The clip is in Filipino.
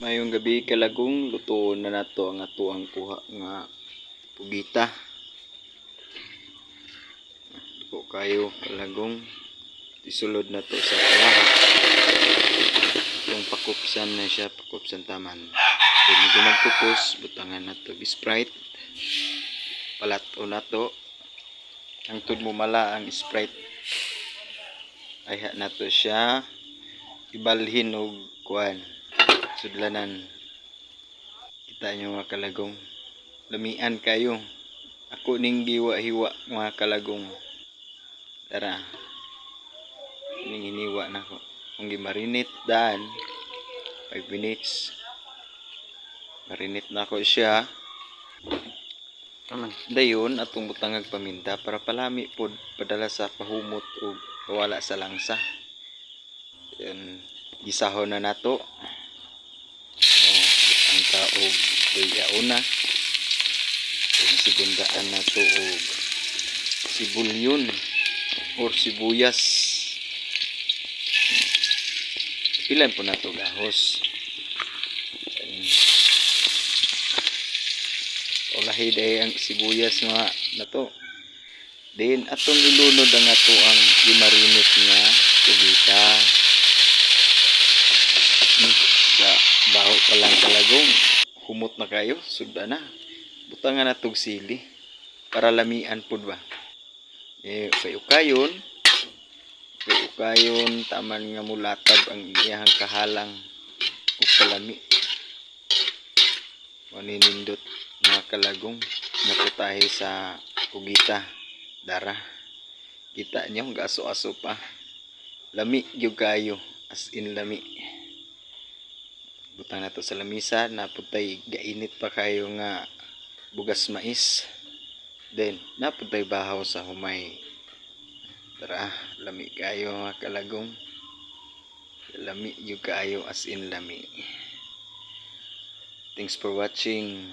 Mayong gabi kalagong luto na nato ang atuang kuha nga pugita. Luto kayo kalagong isulod na to sa kalaha. Yung pakupsan na siya, pakupsan taman. Kung medyo magpupos, butangan na to Sprite. Palato na to. Ang mala ang Sprite. Ayha na to siya. Ibalhin og kuan. Sudlanan. Kita nyo mga kalagong. Lamian kayo. Ako ning giwa-hiwa mga kalagong. Tara. Ning hiniwa na ko. Kung gimarinate daan 5 minutes. Marinate na ko siya. Dayon atong butangag paminta para palami pod padala sa pahumot o wala sa langsa. Yan gisahon na nato. Ang taog yauna. Yung sigundaan nato og sibulyon or sibuyas. Pilan po nato gahos. Olahi day ang sibuyas nga nato. Then atong ilunod ang ato ang gimarinate nga pugita. Sa baho pa lang kalagong humot na kayo, suda na. Butangan na tog sili para lamian pud ba. Kayukayon taman nga mulatab ang iyahang kahalang ug palami. Maninindot mga kalagong naputahe sa pugita dara. Kita nyo gaso-aso pa. Lami gyud kayo, as in lami. Butang na to sa lamisa, naputay gainit pa kayo nga bugas mais. Then naputay bahaw sa humay. Tara, lami kayo mga kalagong. Lami gyud kayo, as in lami. Thanks for watching.